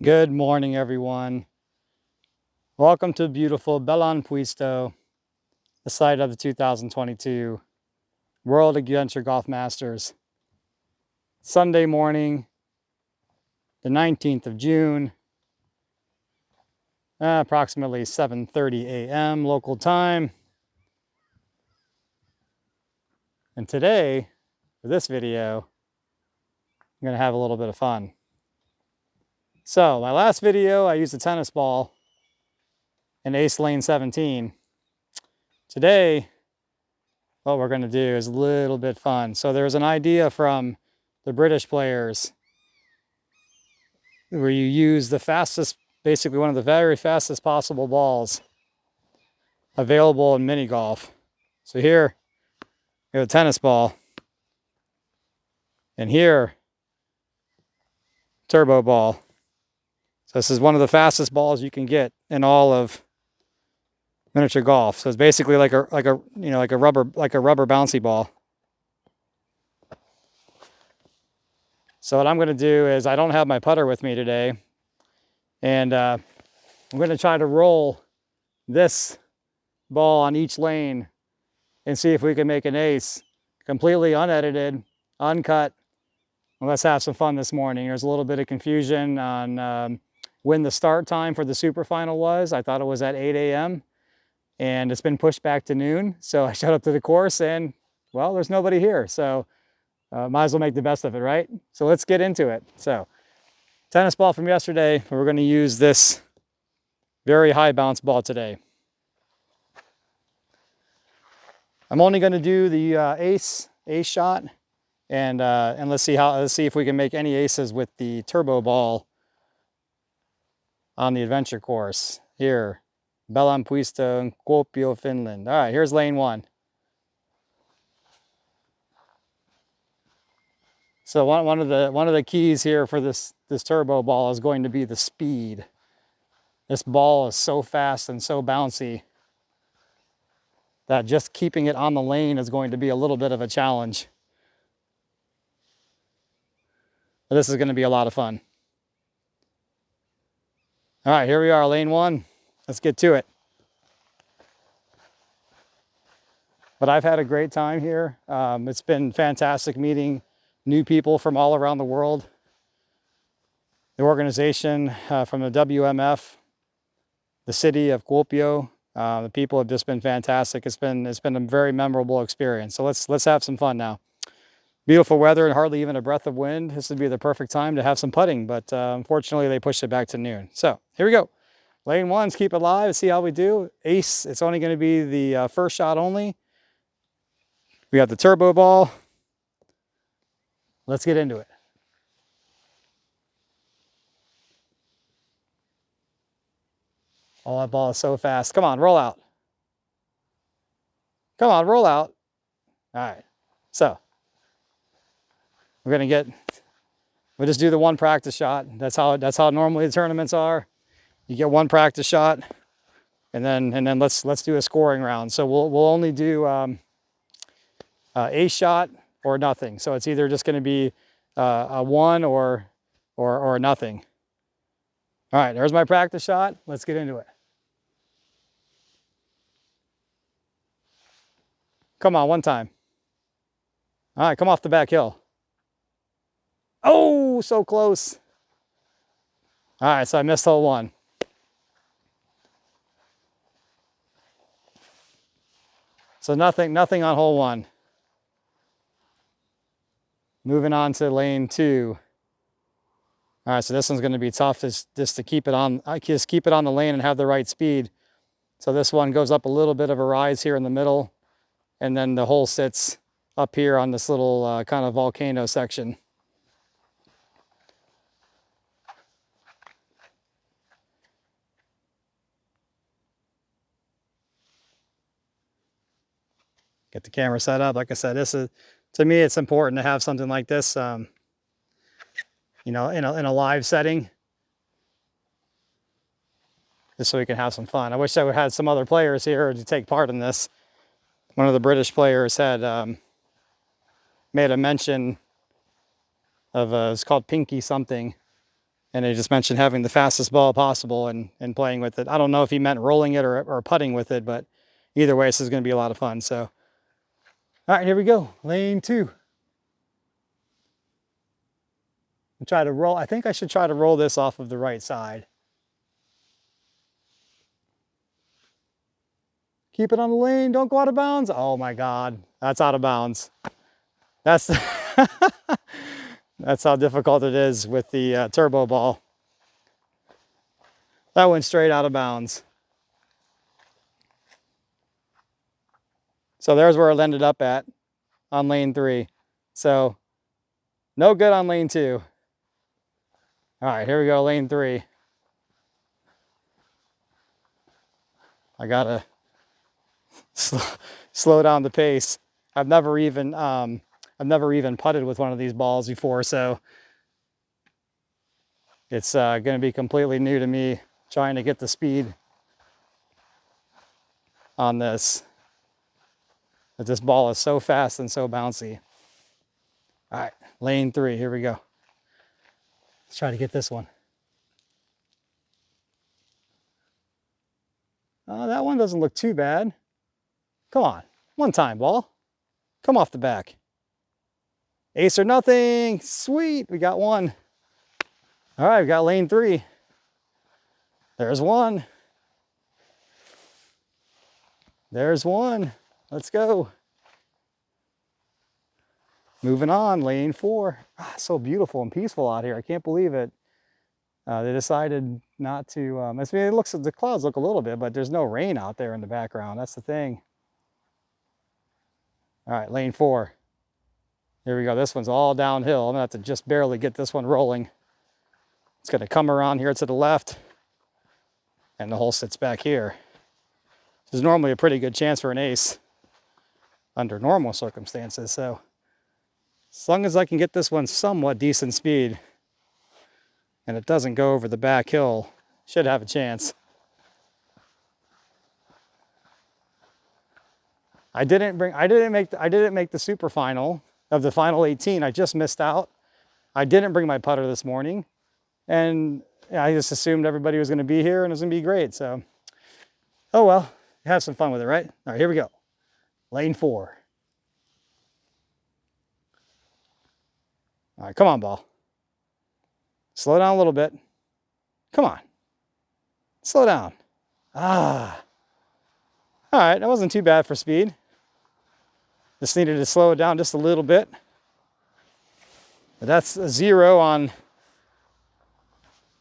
Good morning, everyone. Welcome to beautiful Belon Puisto, the site of the 2022 World Adventure Golf Masters. Sunday morning, the 19th of June, approximately 7:30 a.m. local time. And today, for this video, I'm going to have a little bit of fun. So, my last video, I used a tennis ball in Ace Lane 17. Today, what we're going to do is a little bit fun. So there's an idea from the British players where you use the fastest, basically one of the very fastest possible balls available in mini golf. So here, we have a tennis ball, and here, turbo ball. So this is one of the fastest balls you can get in all of miniature golf. So it's basically like a rubber bouncy ball. So what I'm going to do is, I don't have my putter with me today, and I'm going to try to roll this ball on each lane and see if we can make an ace, completely unedited, uncut. And let's have some fun this morning. There's a little bit of confusion on when the start time for the super final was. I thought it was at 8 a.m. and it's been pushed back to noon. So I showed up to the course and, well, there's nobody here. So might as well make the best of it, right? So let's get into it. So tennis ball from yesterday, we're going to use this very high bounce ball today. I'm only going to do the ace shot, and let's see if we can make any aces with the turbo ball on the adventure course here, Belon Puisto in Kuopio, Finland. All right, here's lane one. So one of the keys here for this turbo ball is going to be the speed. This ball is so fast and so bouncy that just keeping it on the lane is going to be a little bit of a challenge. But this is going to be a lot of fun. All right, here we are, lane one. Let's get to it. But I've had a great time here. It's been fantastic meeting new people from all around the world. The organization from the WMF, the city of Kuopio, the people have just been fantastic. It's been a very memorable experience. So let's have some fun now. Beautiful weather and hardly even a breath of wind. This would be the perfect time to have some putting, but unfortunately they pushed it back to noon. So here we go. Lane one's keep it live, see how we do. Ace, it's only going to be the first shot only. We have the turbo ball. Let's get into it. Oh, that ball is so fast. Come on, roll out. Come on, roll out. All right. So we're going to we'll just do the one practice shot. That's how normally the tournaments are. You get one practice shot, and then let's do a scoring round. So we'll only do ace shot or nothing. So it's either just going to be a one or nothing. All right, there's my practice shot. Let's get into it. Come on, one time. All right, come off the back hill. Oh, so close. All right, so I missed hole one. So nothing on hole one. Moving on to lane two. All right, so this one's going to be tough just to keep it on. I just keep it on the lane and have the right speed. So this one goes up a little bit of a rise here in the middle, and then the hole sits up here on this little kind of volcano section. Get the camera set up. Like I said, this is, to me, it's important to have something like this, you know, in a live setting, just so we can have some fun. I wish I would have had some other players here to take part in this. One of the British players had made a mention of it's called Pinky something, And he just mentioned having the fastest ball possible and playing with it. I don't know if he meant rolling it or putting with it, but either way, this is going to be a lot of fun. So, all right, here we go. Lane 2. And try to roll. I think I should try to roll this off of the right side. Keep it on the lane. Don't go out of bounds. Oh my God, that's out of bounds. That's that's how difficult it is with the turbo ball. That went straight out of bounds. So there's where it ended up at on lane 3. So no good on lane 2. All right, here we go, lane 3. I gotta slow down the pace. I've never even putted with one of these balls before, so it's going to be completely new to me trying to get the speed on this. But this ball is so fast and so bouncy. All right, lane 3, here we go. Let's try to get this one. That one doesn't look too bad. Come on, one time, ball. Come off the back. Ace or nothing. Sweet, we got one. All right, we got lane 3. There's one. There's one. Let's go. Moving on, lane 4. So beautiful and peaceful out here. I can't believe it. They decided not to, I mean, it looks, the clouds look a little bit, but there's no rain out there in the background. That's the thing. All right, lane 4. Here we go. This one's all downhill. I'm gonna have to just barely get this one rolling. It's gonna come around here to the left, and the hole sits back here. There's normally a pretty good chance for an ace under normal circumstances. So as long as I can get this one somewhat decent speed and it doesn't go over the back hill, should have a chance. I didn't make the super final of the final 18. I just missed out. I didn't bring my putter this morning, and I just assumed everybody was going to be here and it was going to be great. So, oh well, have some fun with it, right? All right, here we go. Lane 4. All right, come on, ball. Slow down a little bit. Come on. Slow down. All right, that wasn't too bad for speed. Just needed to slow it down just a little bit. But that's a 0 on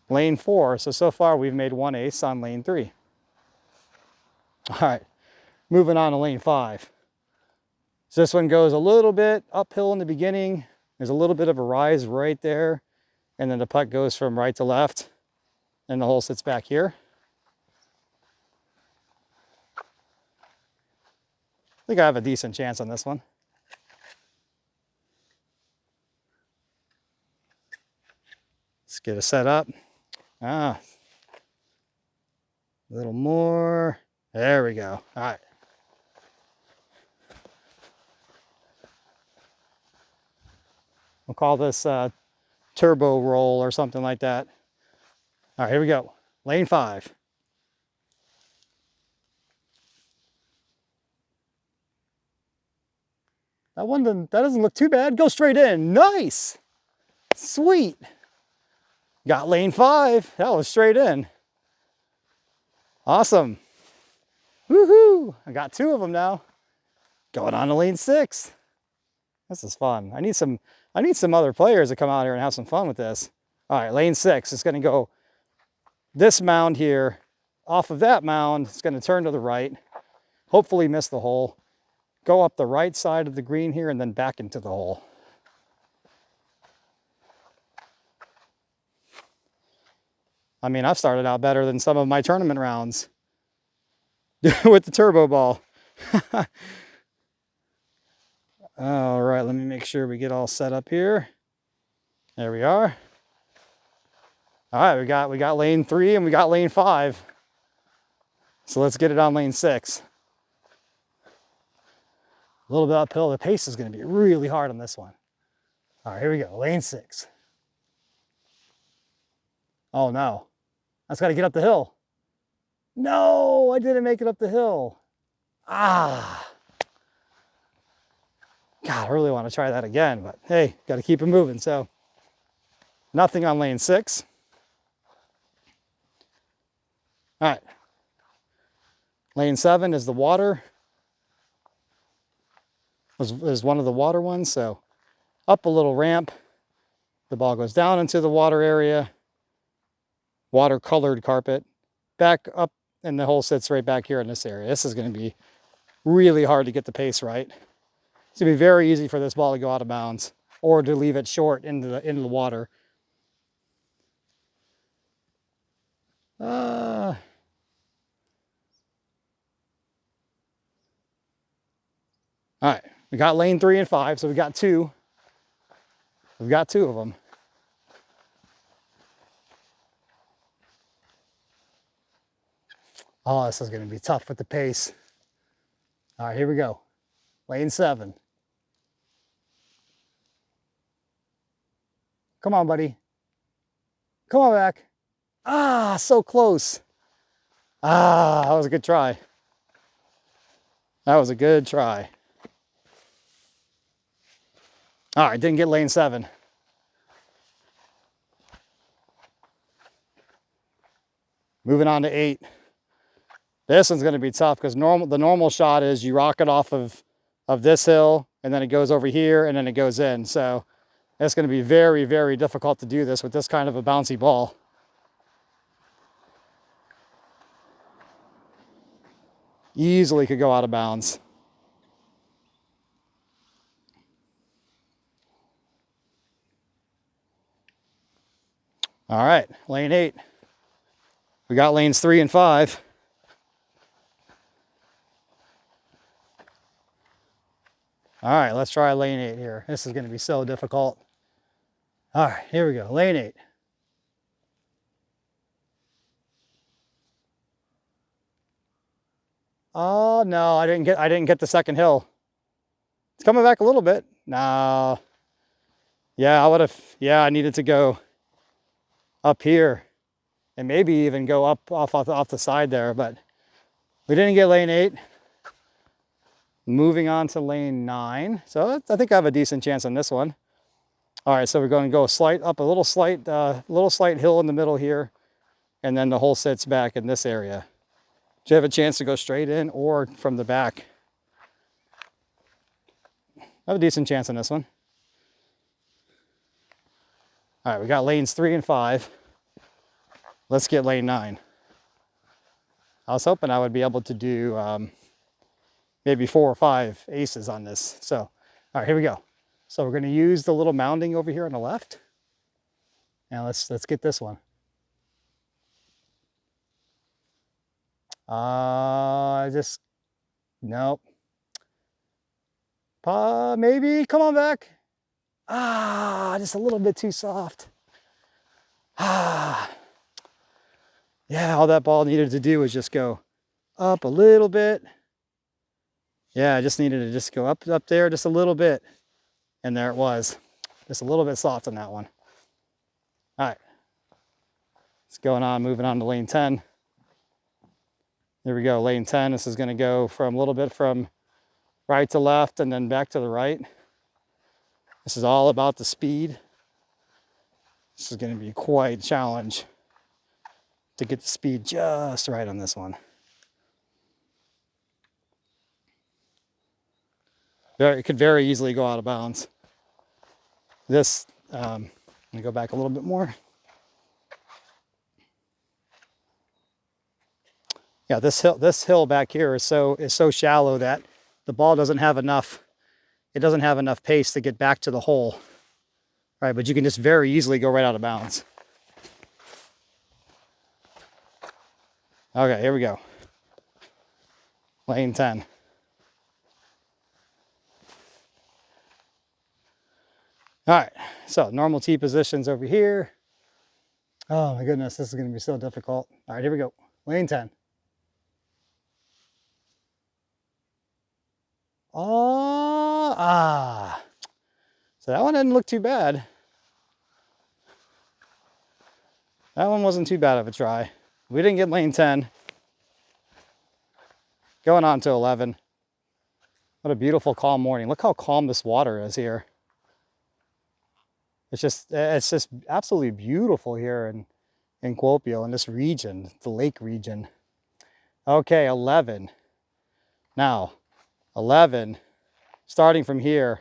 lane 4. So far we've made one ace on lane 3. All right, moving on to lane 5. So this one goes a little bit uphill in the beginning. There's a little bit of a rise right there. And then the putt goes from right to left. And the hole sits back here. I think I have a decent chance on this one. Let's get it set up. A little more. There we go. All right. We'll call this turbo roll or something like that. All right, here we go. Lane 5. That doesn't look too bad. Go straight in. Nice. Sweet. Got lane 5. That was straight in. Awesome. Woohoo. I got 2 of them now. Going on to lane 6. This is fun. I need some other players to come out here and have some fun with this. All right, lane 6. It's going to go this mound here. Off of that mound, it's going to turn to the right. Hopefully miss the hole. Go up the right side of the green here and then back into the hole. I mean, I've started out better than some of my tournament rounds with the turbo ball. All right, let me make sure we get all set up here. There we are. All right, we got lane 3 and we got lane 5. So let's get it on lane 6. A little bit uphill. The pace is going to be really hard on this one. All right, here we go. Lane 6. Oh no, that's got to get up the hill. No, I didn't make it up the hill. Ah. God, I really want to try that again, but hey, got to keep it moving. So nothing on lane 6. All right. Lane 7 is the water. Is one of the water ones. So up a little ramp. The ball goes down into the water area. Water colored carpet. Back up, and the hole sits right back here in this area. This is going to be really hard to get the pace right. It's going to be very easy for this ball to go out of bounds or to leave it short into the water. All right, we got lane 3 and 5, so we got 2. We've got 2 of them. Oh, this is going to be tough with the pace. All right, here we go. Lane 7. Come on, buddy. Come on back. Ah, so close. Ah, that was a good try. That was a good try. All right, didn't get lane 7. Moving on to 8. This one's going to be tough because the normal shot is you rock it off of this hill, and then it goes over here, and then it goes in. So it's going to be very, very difficult to do this with this kind of a bouncy ball. Easily could go out of bounds. All right, lane 8. We got lanes 3 and 5. All right, let's try lane 8 here. This is going to be so difficult. All right, here we go. Lane 8. Oh no, I didn't get the second hill. It's coming back a little bit. No. Yeah, I needed to go up here and maybe even go up off the side there, but we didn't get lane 8. Moving on to lane 9. So I think I have a decent chance on this one. All right, so we're going to go up a little slight hill in the middle here, and then the hole sits back in this area. Do you have a chance to go straight in or from the back? I have a decent chance on this one. All right, we got lanes 3 and 5. Let's get lane 9. I was hoping I would be able to do maybe 4 or 5 aces on this. So, all right, here we go. So we're going to use the little mounding over here on the left. And let's get this one. Nope. Maybe, come on back. Ah, just a little bit too soft. Ah. Yeah, all that ball needed to do was just go up a little bit. Yeah, I just needed to just go up there just a little bit. And there it was. Just a little bit soft on that one. All right. It's going on, moving on to lane 10. There we go, lane 10. This is going to go from a little bit from right to left and then back to the right. This is all about the speed. This is going to be quite a challenge to get the speed just right on this one. It could very easily go out of bounds. This, let me go back a little bit more. Yeah, this hill back here is so shallow that the ball doesn't have enough. It doesn't have enough pace to get back to the hole, right? But you can just very easily go right out of bounds. Okay, here we go. Lane 10. All right, so normal tee positions over here. Oh my goodness, this is going to be so difficult. All right, here we go. Lane 10. Oh, so that one didn't look too bad. That one wasn't too bad of a try. We didn't get lane 10. Going on to 11. What a beautiful, calm morning. Look how calm this water is here. It's just absolutely beautiful here in Kuopio, in this region, the lake region. Okay, 11. Now, 11, starting from here,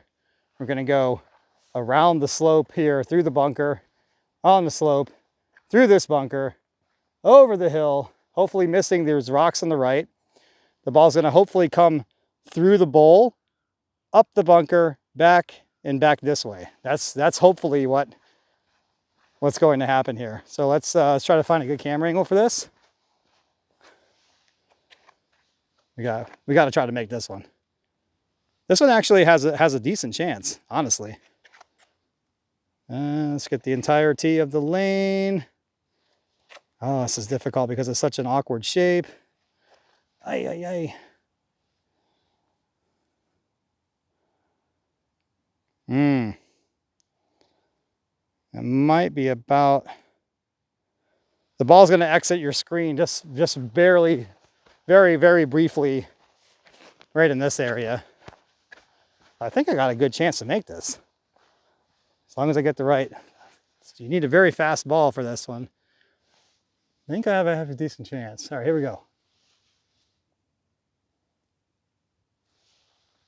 we're gonna go around the slope here, through the bunker, on the slope, through this bunker, over the hill, hopefully missing, there's rocks on the right. The ball's gonna hopefully come through the bowl, up the bunker, back, and back this way. That's hopefully what's going to happen here. So let's try to find a good camera angle for this. We got to try to make this one. This one actually has a decent chance, honestly. Let's get the entirety of the lane. Oh, this is difficult because it's such an awkward shape. Ay, ay, ay. It might be about... The ball's going to exit your screen just barely, very, very briefly, right in this area. I think I got a good chance to make this. As long as I get the right... You need a very fast ball for this one. I think I have a decent chance. All right, here we go.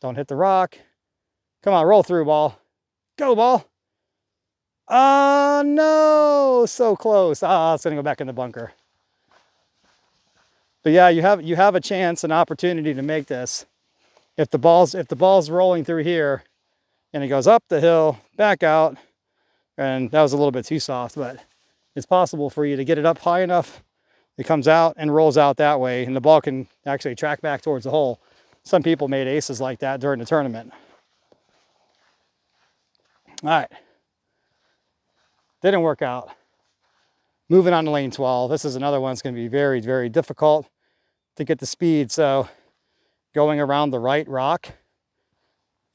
Don't hit the rock. Come on, roll through, ball. Go, ball. Oh, no, so close. Ah, it's gonna go back in the bunker. But yeah, you have a chance, an opportunity to make this. If the ball's rolling through here and it goes up the hill, back out, and that was a little bit too soft, but it's possible for you to get it up high enough, it comes out and rolls out that way, and the ball can actually track back towards the hole. Some people made aces like that during the tournament. All right. Didn't work out. Moving on to lane 12. This is another one that's going to be very, very difficult to get the speed. So going around the right rock,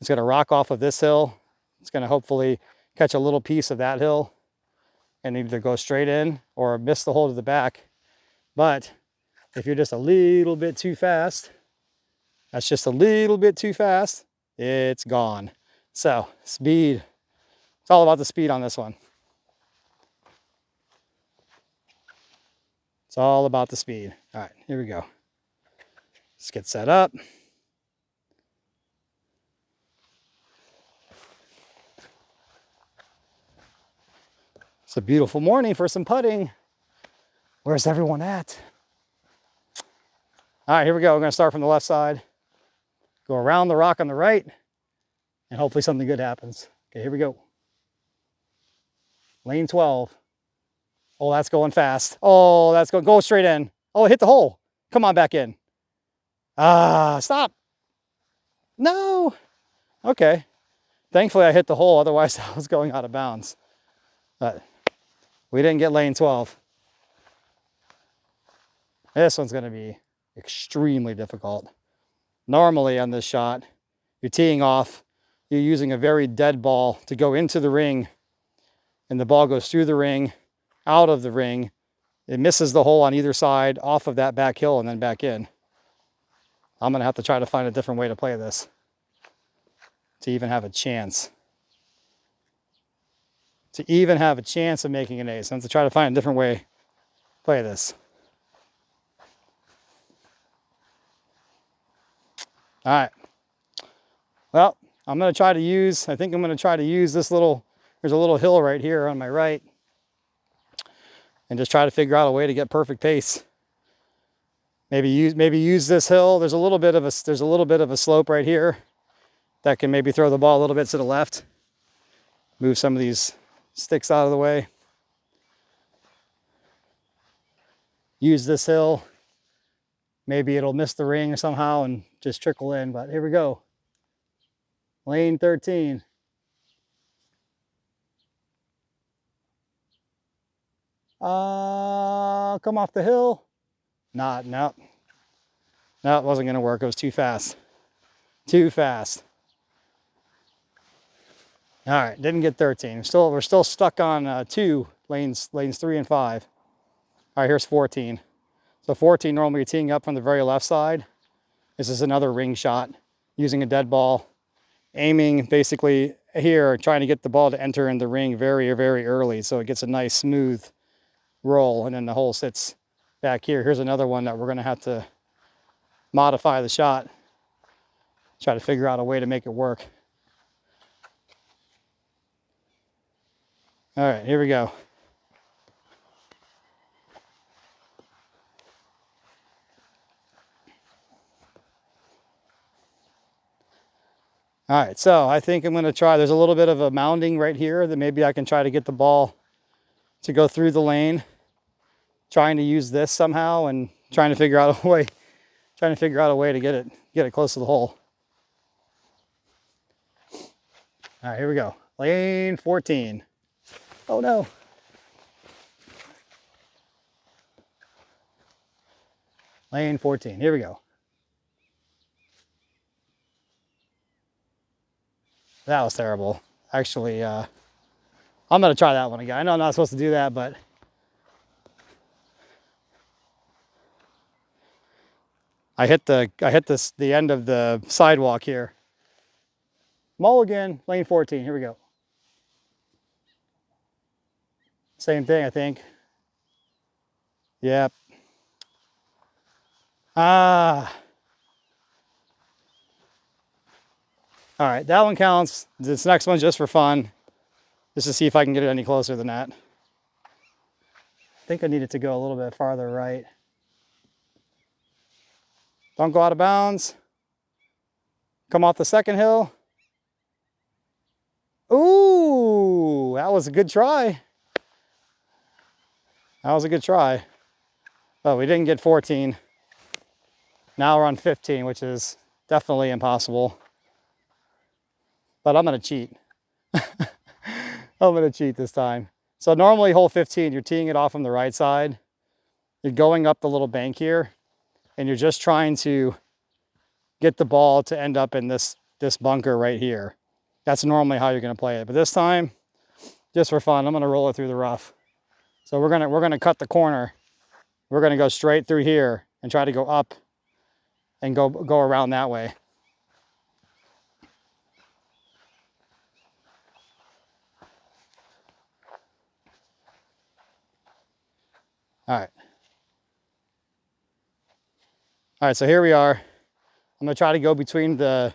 it's going to rock off of this hill. It's going to hopefully catch a little piece of that hill and either go straight in or miss the hole to the back. But if you're just a little bit too fast, that's just a little bit too fast, it's gone. So speed, it's all about the speed on this one. It's all about the speed. All right, here we go. Let's get set up. It's a beautiful morning for some putting. Where's everyone at? All right, here we go. We're gonna start from the left side, go around the rock on the right, and hopefully something good happens. Okay, here we go. Lane 12. Oh, that's going fast. Oh, that's going, go straight in. Oh, it hit the hole. Come on back in. Ah, stop. No. Okay. Thankfully, I hit the hole. Otherwise, I was going out of bounds. But we didn't get lane 12. This one's going to be extremely difficult. Normally on this shot, you're teeing off. You're using a very dead ball to go into the ring. And the ball goes through the ring, out of the ring. It misses the hole on either side, off of that back hill, and then back in. I'm going to have to try to find a different way to play this to even have a chance. To even have a chance of making an ace. I have to try to find a different way to play this. All right. Well, I'm going to try to use, I think I'm going to try to use this little, there's a little hill right here on my right, and just try to figure out a way to get perfect pace. Maybe use this hill. There's a little bit of a slope right here that can maybe throw the ball a little bit to the left. Move some of these sticks out of the way. Use this hill. Maybe it'll miss the ring somehow and just trickle in, but here we go. Lane 13. Come off the hill. No, it wasn't gonna work. It was too fast. Too fast. All right, didn't get 13. We're still stuck on 2 lanes 3 and 5. All right, here's 14. So 14, normally you're teeing up from the very left side. This is another ring shot using a dead ball, aiming basically here, trying to get the ball to enter in the ring very, very early so it gets a nice smooth roll, and then the hole sits back here. Here's another one that we're going to have to modify the shot, try to figure out a way to make it work. All right, here we go. All right, so I think I'm going to try, there's a little bit of a mounding right here that maybe I can try to get the ball to go through the lane, trying to use this somehow and trying to figure out a way to get it close to the hole. All right, here we go. Lane 14. Oh no. Lane 14, here we go. That was terrible. Actually, I'm gonna try that one again. I know I'm not supposed to do that, but I hit the end of the sidewalk here. Mulligan, lane 14, here we go. Same thing, I think. Yep. Ah. All right, that one counts. This next one's just for fun, just to see if I can get it any closer than that. I think I need it to go a little bit farther right. Don't go out of bounds. Come off the second hill. Ooh, that was a good try. That was a good try. But we didn't get 14. Now we're on 15, which is definitely impossible. But I'm gonna cheat. I'm gonna cheat this time. So normally hole 15, you're teeing it off from the right side. You're going up the little bank here, and you're just trying to get the ball to end up in this bunker right here. That's normally how you're gonna play it. But this time, just for fun, I'm gonna roll it through the rough. So we're gonna cut the corner. We're gonna go straight through here and try to go up and go around that way. All right. All right, so here we are. I'm gonna try to go between the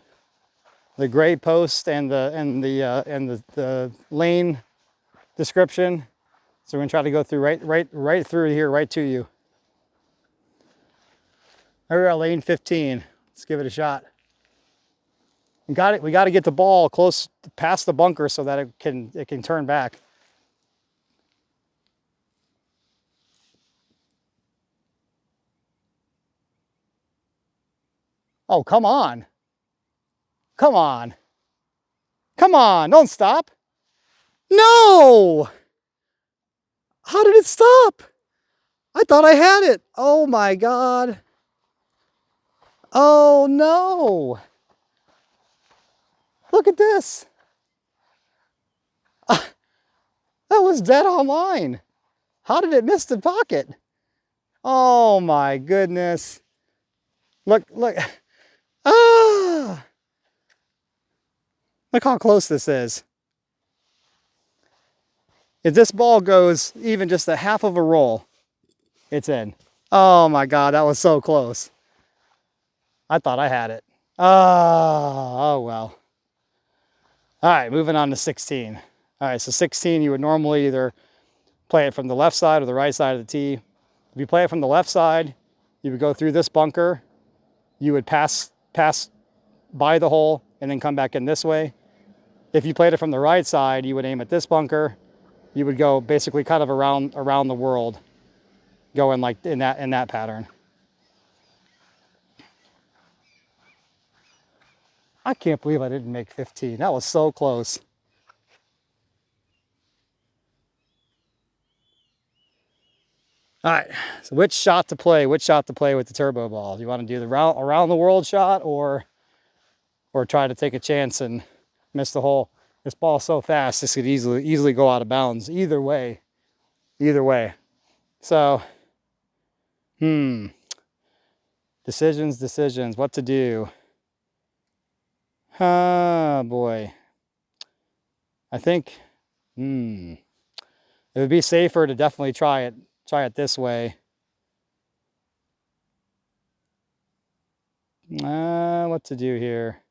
gray post and the lane description. So we're gonna try to go through right through here, right to you. Here we are, lane 15. Let's give it a shot. We got to get the ball close past the bunker so that it can turn back. Oh, come on. Come on. Come on, don't stop. No! How did it stop? I thought I had it. Oh my God. Oh no. Look at this. That was dead on line. How did it miss the pocket? Oh my goodness. Look. Ah! Look how close this is. If this ball goes even just a half of a roll, it's in. Oh my God, that was so close. I thought I had it. Oh well. All right, moving on to 16. All right, so 16, you would normally either play it from the left side or the right side of the tee. If you play it from the left side, you would go through this bunker. You would pass by the hole and then come back in this way. If you played it from the right side, you would aim at this bunker. You would go basically kind of around the world, going like in that pattern. I can't believe I didn't make 15. That was so close. All right, so which shot to play with the turbo ball? Do you want to do the around the world shot or try to take a chance and miss the hole? This ball's so fast, this could easily go out of bounds. Either way. So Decisions, what to do. Oh boy. I think, it would be safer to definitely try it this way. What to do here?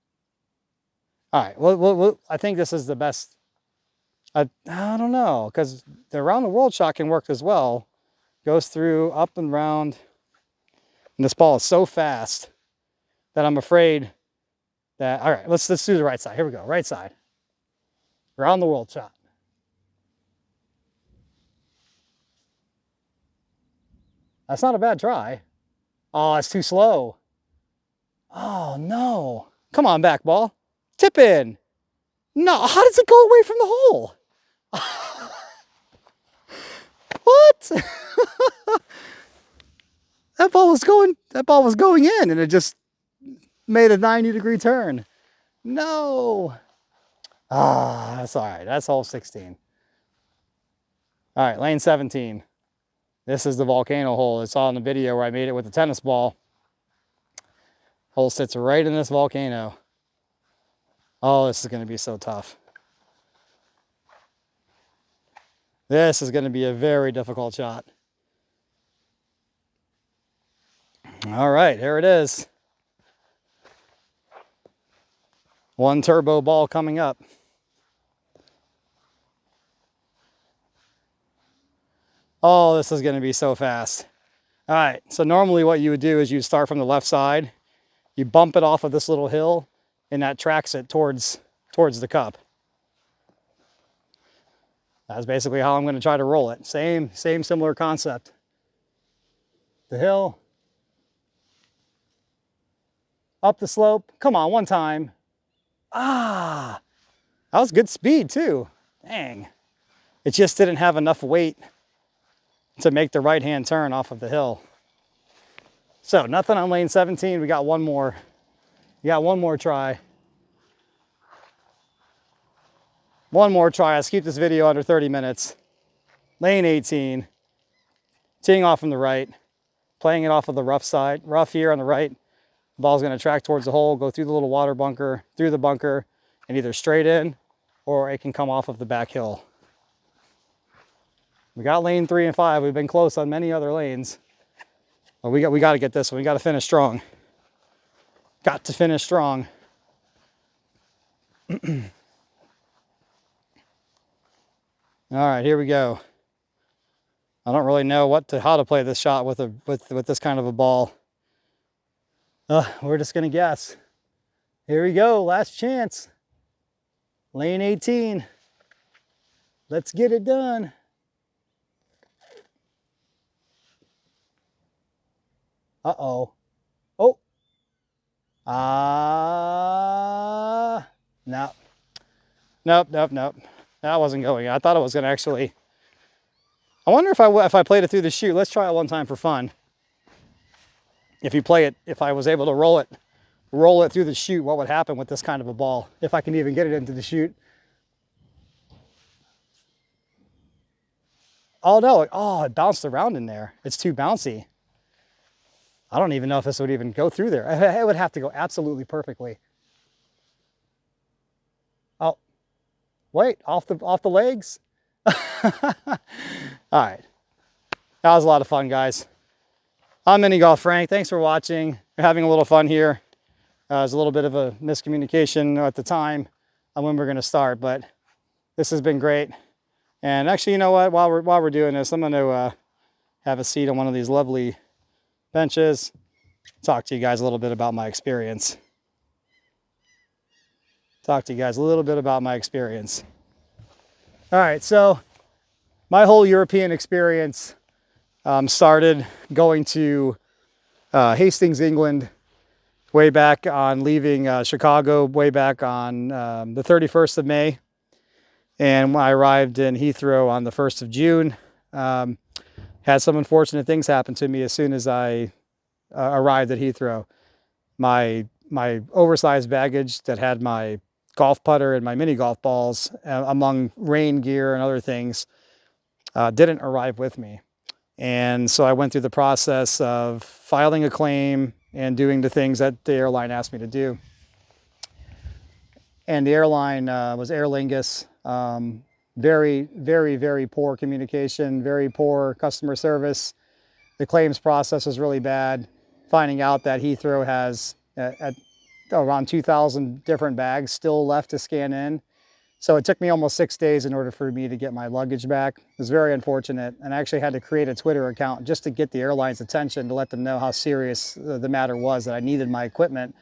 All right, well, I think this is the best. I don't know, because the around the world shot can work as well. Goes through, up and round. And this ball is so fast that I'm afraid that, all right, let's do the right side. Here we go, right side. Around the world shot. That's not a bad try. Oh, it's too slow. Oh, no. Come on, back ball. Tip in. No, how does it go away from the hole? What? That ball was going in, and it just made a 90-degree turn. No. Ah, that's all right. That's hole 16. All right, lane 17. This is the volcano hole. It's on the video where I made it with the tennis ball. Hole sits right in this volcano. Oh, this is going to be so tough. This is going to be a very difficult shot. All right, here it is. One turbo ball coming up. Oh, this is going to be so fast. All right, so normally what you would do is you start from the left side, you bump it off of this little hill, and that tracks it towards the cup. That's basically how I'm going to try to roll it. Same similar concept. The hill, up the slope. Come on, one time. Ah, that was good speed too. Dang. It just didn't have enough weight to make the right-hand turn off of the hill. So nothing on lane 17. We got one more. We got one more try. One more try. Let's keep this video under 30 minutes. Lane 18. Teeing off from the right. Playing it off of the rough side. Rough here on the right. The ball's going to track towards the hole, go through the little water bunker, through the bunker, and either straight in, or it can come off of the back hill. We got lane 3 and 5. We've been close on many other lanes. But we got to get this one. We got to finish strong. Got to finish strong. All right, here we go. I don't really know how to play this shot with this kind of a ball. We're just gonna guess. Here we go, last chance. Lane 18. Let's get it done. Uh-oh. Oh. No. Nope. That wasn't going. I thought it was gonna actually. I wonder if I played it through the chute. Let's try it one time for fun. If I was able to roll it through the chute, what would happen with this kind of a ball? If I can even get it into the chute. Oh no, it bounced around in there. It's too bouncy. I don't even know if this would even go through there. It would have to go absolutely perfectly. Oh, wait, off the legs? All right, that was a lot of fun, guys. I'm Minigolf Frank. Thanks for watching. We're having a little fun here. There's a little bit of a miscommunication at the time on when we're going to start, but this has been great. And actually, you know what? While we're doing this, I'm going to have a seat on one of these lovely benches. Talk to you guys a little bit about my experience. All right, so my whole European experience started going to Hastings, England, way back on leaving Chicago, way back on the 31st of May. And when I arrived in Heathrow on the 1st of June, had some unfortunate things happen to me as soon as I arrived at Heathrow. My oversized baggage that had my golf putter and my mini golf balls, among rain gear and other things, didn't arrive with me. And so I went through the process of filing a claim and doing the things that the airline asked me to do. And the airline was Aer Lingus. Very, very, very poor communication, very poor customer service. The claims process was really bad. Finding out that Heathrow has around 2,000 different bags still left to scan in. So it took me almost 6 days in order for me to get my luggage back. It was very unfortunate. And I actually had to create a Twitter account just to get the airline's attention, to let them know how serious the matter was, that I needed my equipment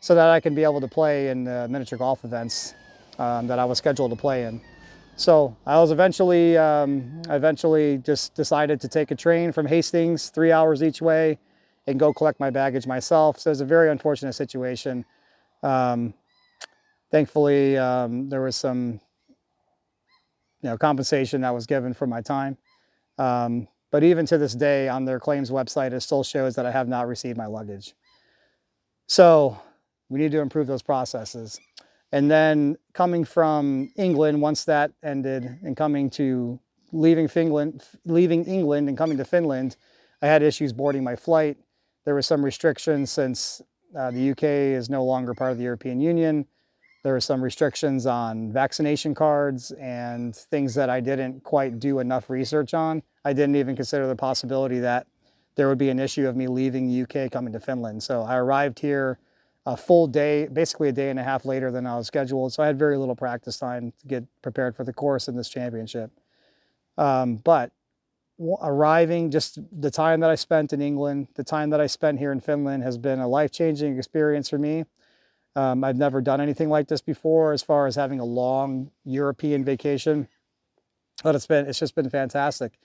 so that I could be able to play in the miniature golf events that I was scheduled to play in. So I was eventually just decided to take a train from Hastings, 3 hours each way, and go collect my baggage myself. So it was a very unfortunate situation. Thankfully, there was some compensation that was given for my time. But even to this day, on their claims website, it still shows that I have not received my luggage. So we need to improve those processes. And then coming from England, once that ended, and leaving England and coming to Finland, I had issues boarding my flight. There were some restrictions since the UK is no longer part of the European Union. There were some restrictions on vaccination cards and things that I didn't quite do enough research on. I didn't even consider the possibility that there would be an issue of me leaving the UK coming to Finland. So I arrived here a full day, basically a day and a half later than I was scheduled. So I had very little practice time to get prepared for the course in this championship. But arriving, just the time that I spent in England, the time that I spent here in Finland has been a life-changing experience for me. I've never done anything like this before as far as having a long European vacation, but it's just been fantastic.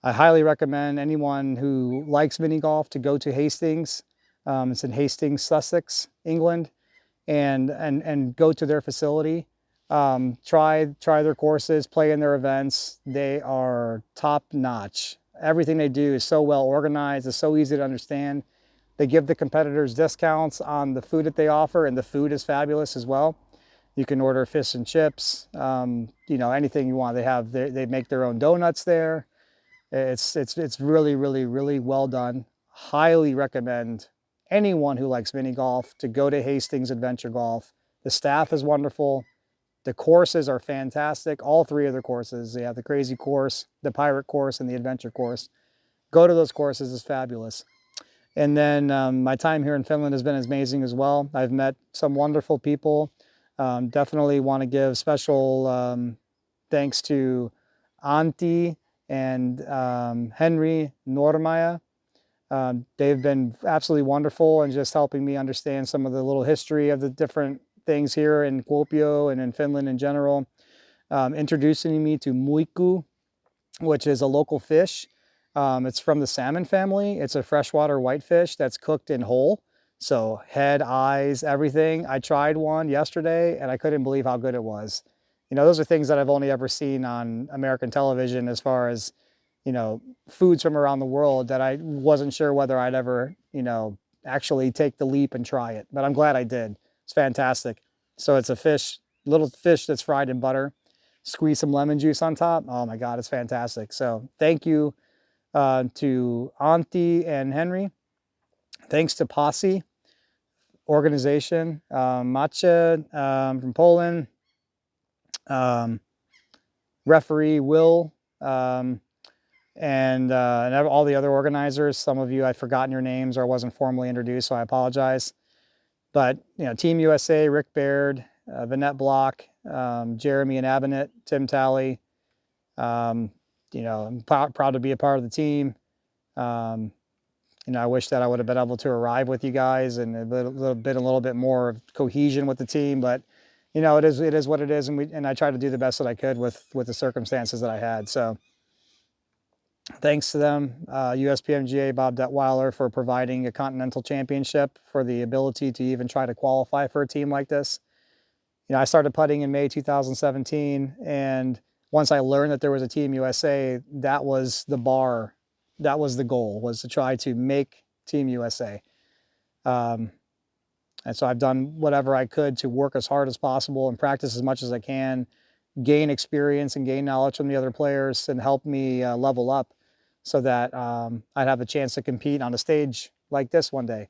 I highly recommend anyone who likes mini golf to go to Hastings. It's in Hastings, Sussex, England, and go to their facility. Try their courses, play in their events. They are top notch. Everything they do is so well organized. It's so easy to understand. They give the competitors discounts on the food that they offer, and the food is fabulous as well. You can order fish and chips, anything you want. They make their own donuts there. It's really, really, really well done. Highly recommend anyone who likes mini golf to go to Hastings Adventure Golf. The staff is wonderful. The courses are fantastic. All three of the courses. They have the crazy course, the pirate course, and the adventure course. Go to those courses. It's fabulous. And then my time here in Finland has been amazing as well. I've met some wonderful people. Definitely want to give special thanks to Antti and Henry Normaya. They've been absolutely wonderful and just helping me understand some of the little history of the different things here in Kuopio and in Finland in general. Introducing me to muikku, which is a local fish. It's from the salmon family. It's a freshwater whitefish that's cooked in whole. So head, eyes, everything. I tried one yesterday and I couldn't believe how good it was. Those are things that I've only ever seen on American television as far as, foods from around the world, that I wasn't sure whether I'd ever, actually take the leap and try it. But I'm glad I did. It's fantastic. So it's a little fish that's fried in butter. Squeeze some lemon juice on top. Oh my God, it's fantastic. So thank you to Antti and Henry. Thanks to Posse organization, Macie from Poland, referee Will, and all the other organizers. Some of you, I've forgotten your names or wasn't formally introduced, so I apologize. But Team USA, Rick Baird, Vanette Block, Jeremy and Abinet, Tim Talley. I'm proud to be a part of the team. I wish that I would have been able to arrive with you guys and a little bit more of cohesion with the team, but it is what it is, and I tried to do the best that I could with the circumstances that I had. So thanks to them, USPMGA Bob Detweiler, for providing a continental championship, for the ability to even try to qualify for a team like this. I started putting in May 2017, and once I learned that there was a Team USA, that was the bar. That was the goal, was to try to make Team USA. And so I've done whatever I could to work as hard as possible and practice as much as I can, gain experience and gain knowledge from the other players, and help me level up so that I'd have a chance to compete on a stage like this one day.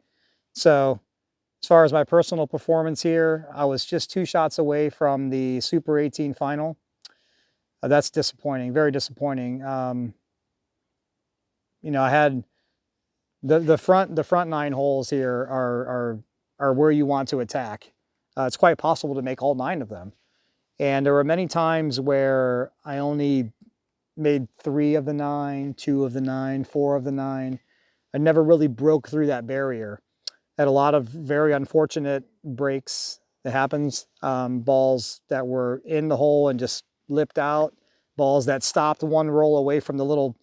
So as far as my personal performance here, I was just 2 shots away from the Super 18 final. That's disappointing, very disappointing. You know, I had the front 9 holes here are where you want to attack. It's quite possible to make all 9 of them. And there were many times where I only made 3 of the 9, 2 of the 9, 4 of the 9. I never really broke through that barrier. Had a lot of very unfortunate breaks that happens. Balls that were in the hole and just lipped out. Balls that stopped one roll away from the little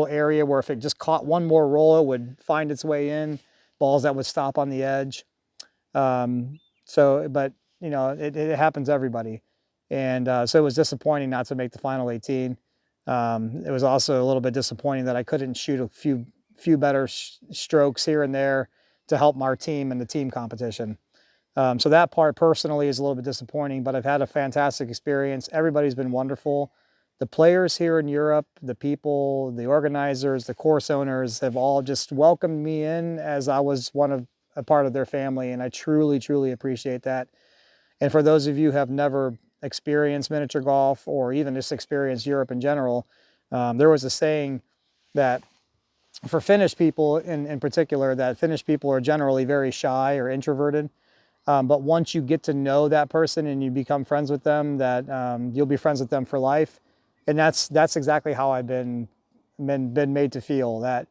area where if it just caught one more roll, it would find its way in. Balls that would stop on the edge. But you know, it happens to everybody. And so it was disappointing not to make the final 18. It was also a little bit disappointing that I couldn't shoot a few better strokes here and there to help our team in the team competition. So that part personally is a little bit disappointing, but I've had a fantastic experience. Everybody's been wonderful. The players here in Europe, the people, the organizers, the course owners have all just welcomed me in as I was a part of their family, and I truly, truly appreciate that. And for those of you who have never experienced miniature golf or even just experienced Europe in general, there was a saying that for Finnish people in particular, that Finnish people are generally very shy or introverted. But once you get to know that person and you become friends with them, that you'll be friends with them for life. And that's exactly how I've been made to feel. That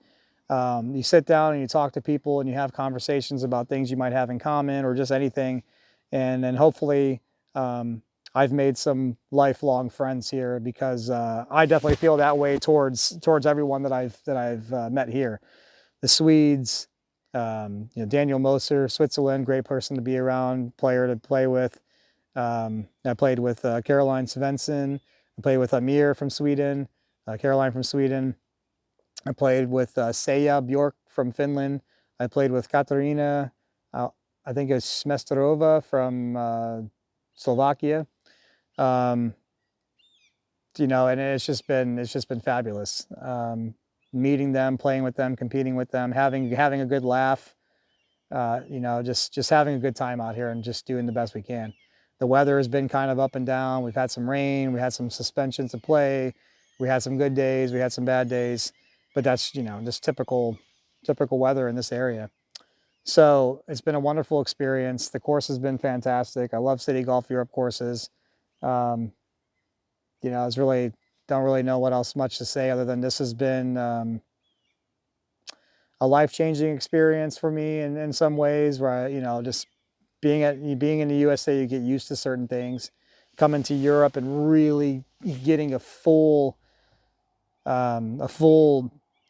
you sit down and you talk to people and you have conversations about things you might have in common or just anything. And then hopefully I've made some lifelong friends here, because I definitely feel that way towards everyone that I've met here. The Swedes, you know, Daniel Moser, Switzerland, great person to be around, player to play with. I played with Caroline Svensson. I played with Amir from Sweden, Caroline from Sweden. I played with Seija Björk from Finland. I played with Katarina, I think it's Smestarova from Slovakia. You know, and it's just been fabulous. Meeting them, playing with them, competing with them, having a good laugh. You know, just having a good time out here and just doing the best we can. The weather has been kind of up and down. We've had some rain, we had some suspensions to play, we had some good days, we had some bad days, but that's, you know, just typical weather in this area. So it's been a wonderful experience. The course has been fantastic. I love City Golf Europe courses. Um, you know, don't really know what else much to say other than this has been a life-changing experience for me in some ways, where I, you know, just being in the USA, you get used to certain things. Coming to Europe and really getting a full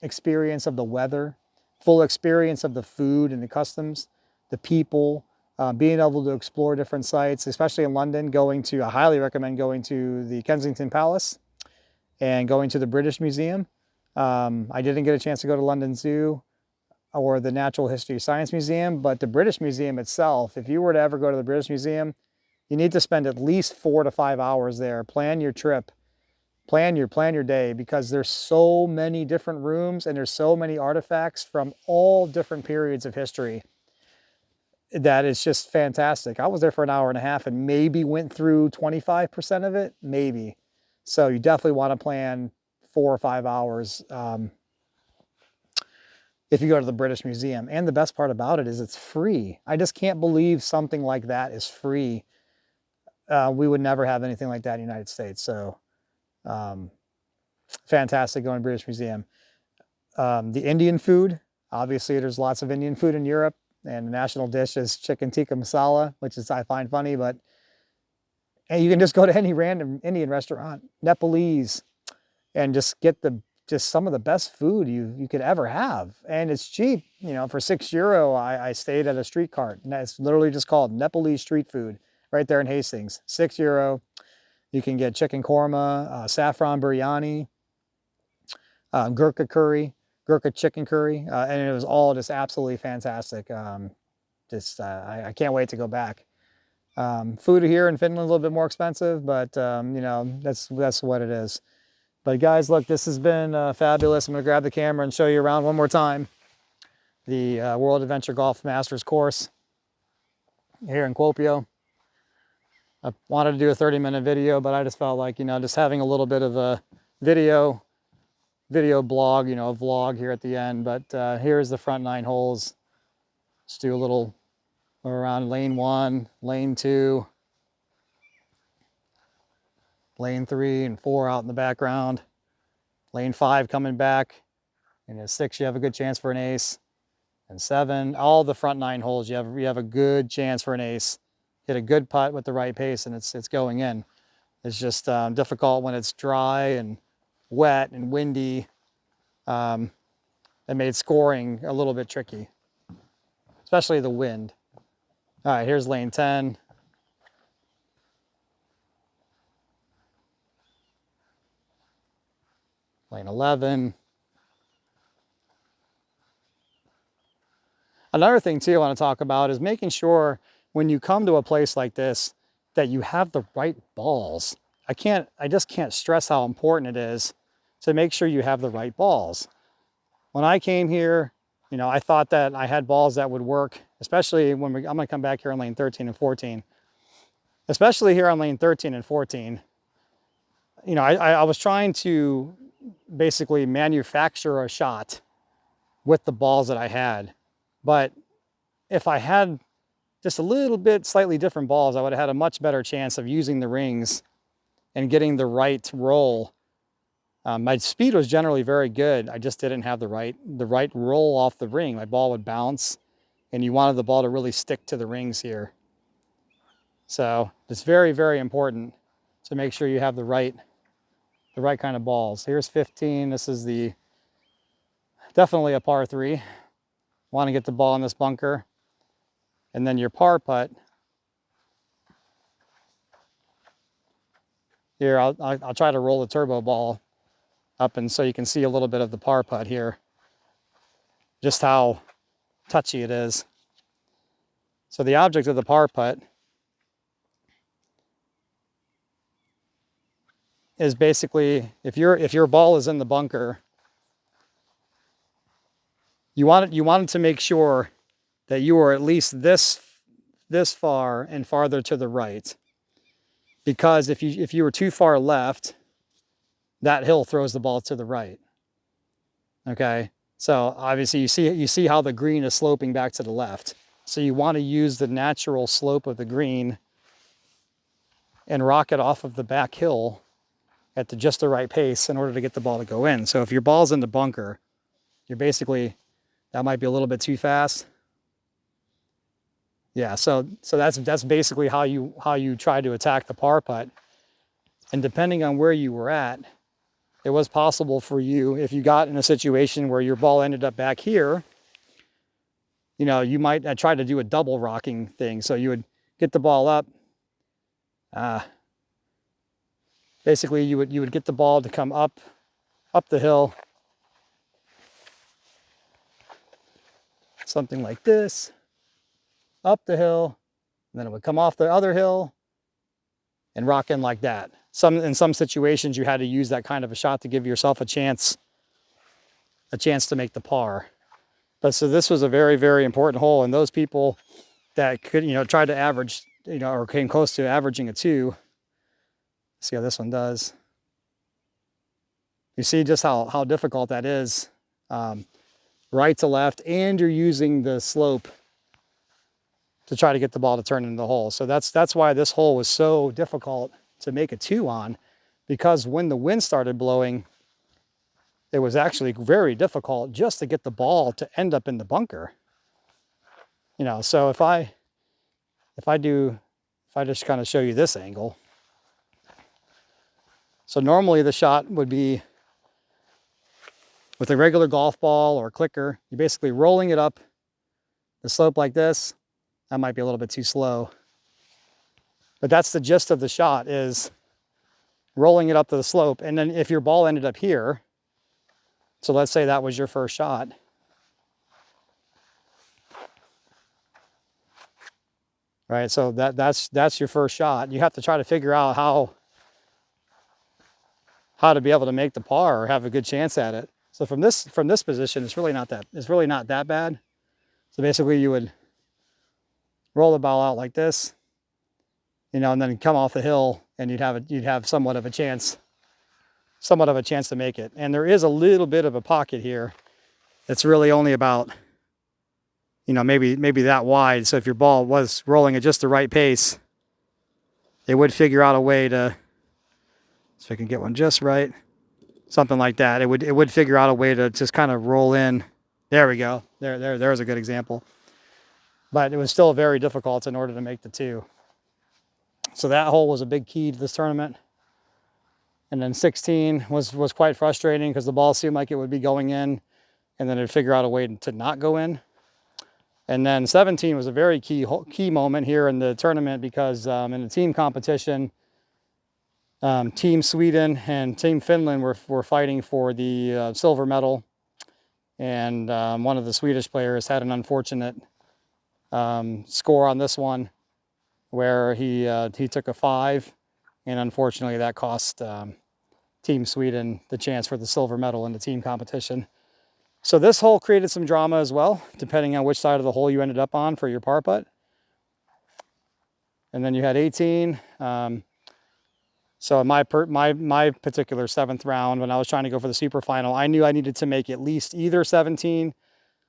experience of the weather, full experience of the food and the customs, the people, being able to explore different sites, especially in London. I highly recommend going to the Kensington Palace and going to the British Museum. I didn't get a chance to go to London Zoo or the Natural History Science Museum, but the British Museum itself, if you were to ever go to the British Museum, you need to spend at least 4 to 5 hours there. Plan your trip, plan your day, because there's so many different rooms and there's so many artifacts from all different periods of history that is just fantastic. I was there for an hour and a half and maybe went through 25% of it, maybe. So you definitely want to plan 4 or 5 hours if you go to the British Museum. And the best part about it is it's free. I just can't believe something like that is free. We would never have anything like that in the United States. So fantastic going to British Museum. The Indian food, obviously there's lots of Indian food in Europe, and the national dish is chicken tikka masala, which is, I find funny, but hey, you can just go to any random Indian restaurant, Nepalese, and just get some of the best food you could ever have. And it's cheap. You know, for €6, I stayed at a street cart, and it's literally just called Nepalese street food right there in Hastings. €6. You can get chicken korma, saffron biryani, Gurkha curry, Gurkha chicken curry, and it was all just absolutely fantastic. I can't wait to go back. Food here in Finland is a little bit more expensive, but you know, that's what it is. But guys, look, this has been fabulous. I'm gonna grab the camera and show you around one more time. The World Adventure Golf Masters course here in Kuopio. I wanted to do a 30-minute video, but I just felt like, you know, just having a little bit of a video blog, you know, a vlog here at the end. But here's the front 9 holes. Let's do a little around lane 1, lane 2, lane 3 and 4 out in the background. Lane 5 coming back. And at 6, you have a good chance for an ace. And 7, all the front 9 holes, you have a good chance for an ace. Hit a good putt with the right pace, and it's going in. It's just difficult when it's dry and wet and windy. It made scoring a little bit tricky, especially the wind. All right, here's lane 10. Lane 11. Another thing too I want to talk about is making sure when you come to a place like this that you have the right balls. I just can't stress how important it is to make sure you have the right balls. When I came here, you know, I thought that I had balls that would work, especially when I'm going to come back here on lane 13 and 14. Especially here on lane 13 and 14. You know, I was trying to basically manufacture a shot with the balls that I had. But if I had just a little bit slightly different balls, I would have had a much better chance of using the rings and getting the right roll. My speed was generally very good. I just didn't have the right roll off the ring. My ball would bounce, and you wanted the ball to really stick to the rings here. So it's very, very important to make sure you have the right kind of balls. Here's 15. This is definitely a par 3. Want to get the ball in this bunker. And then your par putt. Here, I'll try to roll the turbo ball up, and so you can see a little bit of the par putt here. Just how touchy it is. So the object of the par putt is basically, if your ball is in the bunker, you wanted to make sure that you are at least this far and farther to the right. Because if you were too far left, that hill throws the ball to the right. Okay, so obviously you see how the green is sloping back to the left. So you want to use the natural slope of the green and rock it off of the back hill at just the right pace in order to get the ball to go in. So if your ball's in the bunker, you're basically, that might be a little bit too fast. Yeah, so that's basically how you try to attack the par putt. And depending on where you were at, it was possible for you, if you got in a situation where your ball ended up back here, you know, you might try to do a double rocking thing. So you would get the ball up. Basically, you would get the ball to come up the hill, something like this, up the hill, and then it would come off the other hill and rock in like that. In some situations, you had to use that kind of a shot to give yourself a chance to make the par. But so this was a very, very important hole, and those people that could, you know, try to average, you know, or came close to averaging a 2. See how this one does. You see just how difficult that is, right to left, and you're using the slope to try to get the ball to turn into the hole. So that's why this hole was so difficult to make a 2 on, because when the wind started blowing, it was actually very difficult just to get the ball to end up in the bunker. You know, so if I just kind of show you this angle. So normally the shot would be with a regular golf ball or a clicker, you're basically rolling it up the slope like this. That might be a little bit too slow. But that's the gist of the shot, is rolling it up to the slope. And then if your ball ended up here, so let's say that was your first shot. Right, so that's your first shot. You have to try to figure out how to be able to make the par or have a good chance at it. So from this position, it's really not that bad. So basically you would roll the ball out like this, you know, and then come off the hill, and you'd have somewhat of a chance to make it. And there is a little bit of a pocket here. It's really only about, you know, maybe that wide. So if your ball was rolling at just the right pace, it would figure out a way to, so I can get one just right, something like that. It would figure out a way to just kind of roll in. There we go. There's a good example. But it was still very difficult in order to make the 2. So that hole was a big key to this tournament. And then 16 was quite frustrating because the ball seemed like it would be going in, and then it'd figure out a way to not go in. And then 17 was a very key moment here in the tournament because in the team competition, Team Sweden and Team Finland were fighting for the silver medal. And one of the Swedish players had an unfortunate score on this one where he took a 5. And unfortunately, that cost Team Sweden the chance for the silver medal in the team competition. So this hole created some drama as well, depending on which side of the hole you ended up on for your par putt. And then you had 18. So in my particular 7th round, when I was trying to go for the super final, I knew I needed to make at least either 17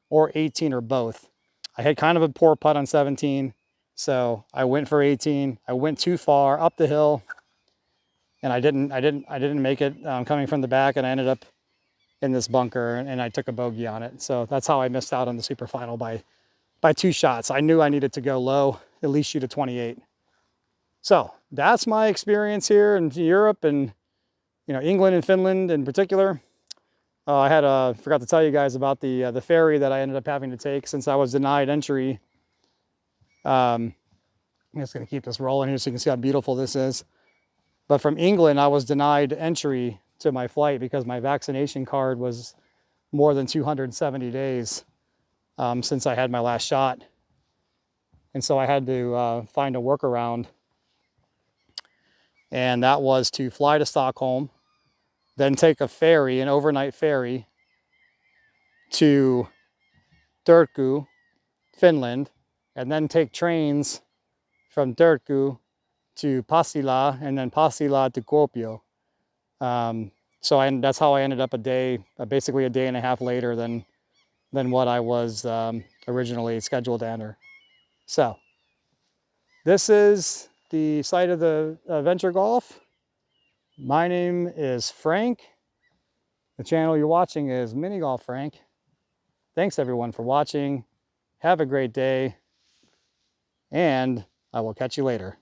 or 18 or both. I had kind of a poor putt on 17, so I went for 18. I went too far up the hill, and I didn't make it coming from the back, and I ended up in this bunker, and I took a bogey on it. So that's how I missed out on the super final by 2 shots. I knew I needed to go low, at least shoot a 28. So that's my experience here in Europe, and you know, England and Finland in particular. I forgot to tell you guys about the ferry that I ended up having to take since I was denied entry. I'm just going to keep this rolling here so you can see how beautiful this is. But from England, I was denied entry to my flight because my vaccination card was more than 270 days since I had my last shot. And so I had to find a workaround. And that was to fly to Stockholm, then take a ferry, an overnight ferry, to Turku, Finland, and then take trains from Turku to Pasila, and then Pasila to Kuopio. So that's how I ended up basically a day and a half later than what I was originally scheduled to enter. So this is the site of the Venture Golf. My name is Frank. The channel you're watching is Minigolf Frank. Thanks everyone for watching. Have a great day, and I will catch you later.